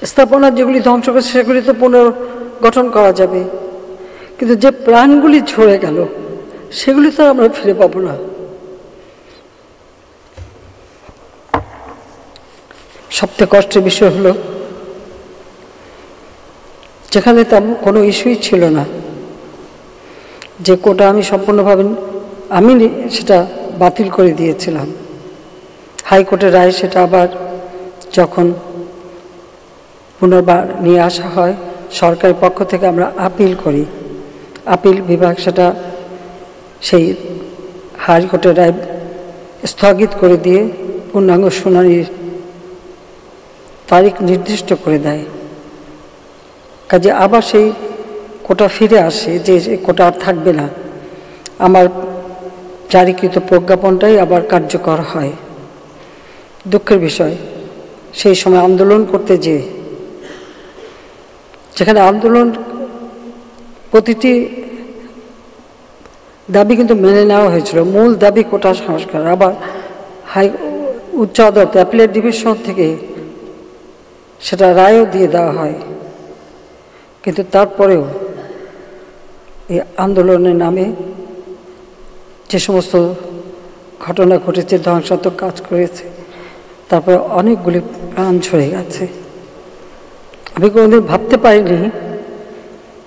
স্থাপনা যেগুলি ধ্বংস করেছে সেগুলি তো পুনর্গঠন করা যাবে, কিন্তু যে প্রাণগুলি ঝরে গেল সেগুলি তো আমরা ফিরে পাবো না। সবচেয়ে কষ্টের বিষয় হলো যেখানে তেমন কোনো ইস্যুই ছিল না, যে কোটা আমি সম্পূর্ণভাবে আমি সেটা বাতিল করে দিয়েছিলাম, হাইকোর্টের রায় সেটা আবার যখন পুনর্বার নিয়ে আসা হয় সরকারের পক্ষ থেকে আমরা আপিল করি, আপিল বিভাগ সেটা সেই হাইকোর্টের রায় স্থগিত করে দিয়ে পূর্ণাঙ্গ শুনানির তারিখ নির্দিষ্ট করে দেয়। কাজে আবার সেই কোটা ফিরে আসে, যে কোটা আর থাকবে না, আমার জারিকৃত প্রজ্ঞাপনটাই আবার কার্যকর হয়। দুঃখের বিষয় সেই সময় আন্দোলন করতে যেখানে আন্দোলন প্রতিটি দাবি কিন্তু মেনে নেওয়া হয়েছিল, মূল দাবি কোটা সংস্কার, আবার উচ্চ আদালত অ্যাপিলেট ডিভিশন থেকে সেটা রায়ও দিয়ে দেওয়া হয়, কিন্তু তারপরেও এই আন্দোলনের নামে যে সমস্ত ঘটনা ঘটেছে, ধ্বংসাত্মক কাজ করেছে, তারপরে অনেকগুলি প্রাণ ঝরে গেছে। আমি কোনোদিন ভাবতে পারিনি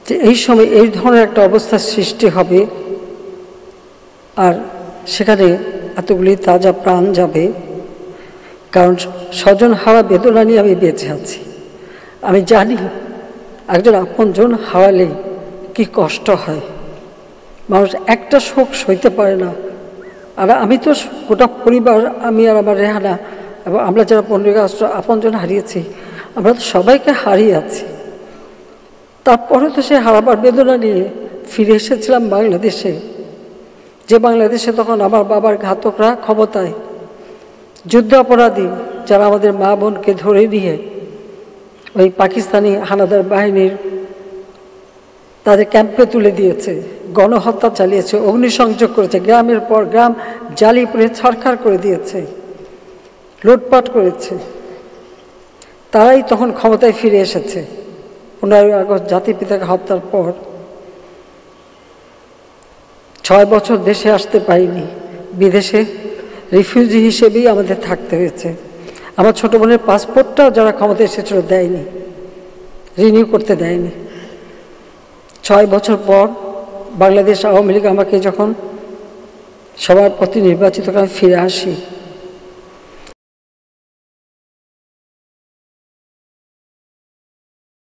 যে এই সময় এই ধরনের একটা অবস্থার সৃষ্টি হবে আর সেখানে এতগুলি তাজা প্রাণ যাবে। কারণ স্বজন হারা বেদনা নিয়ে আমি বেঁচে আছি, আমি জানি একজন আপনজন হারালে কি কষ্ট হয়, মানুষ একটা শোক সইতে পারে না। আর আমি তো গোটা পরিবার, আমি আর আমার রেহানা এবং আমরা যারা 15 আগস্ট আপনজন হারিয়েছি, আমরা তো সবাইকে হারিয়ে আছি। তারপরে তো সে হারাবার বেদনা নিয়ে ফিরে এসেছিলাম বাংলাদেশে, যে বাংলাদেশে তখন আমার বাবার ঘাতকরা ক্ষমতায়, যুদ্ধ অপরাধী যারা আমাদের মা বোনকে ধরে নিয়ে ওই পাকিস্তানি হানাদার বাহিনীর তাদের ক্যাম্পে তুলে দিয়েছে, গণহত্যা চালিয়েছে, অগ্নিসংযোগ করেছে, গ্রামের পর গ্রাম জ্বালিয়ে পুড়ে ছারখার করে দিয়েছে, লুটপাট করেছে, তারাই তখন ক্ষমতায় ফিরে এসেছে 15 আগস্ট জাতিপিতাকে হত্যার পর। 6 বছর দেশে আসতে পারিনি, বিদেশে রিফিউজি হিসেবেই আমাদের থাকতে হয়েছে। আমার ছোট বোনের পাসপোর্টটাও যারা ক্ষমতায় এসেছিল দেয়নি, রিনিউ করতে দেয়নি। 6 বছর পর বাংলাদেশ আওয়ামী লীগ আমাকে যখন সবার প্রতি নির্বাচিত করে ফিরে আসি,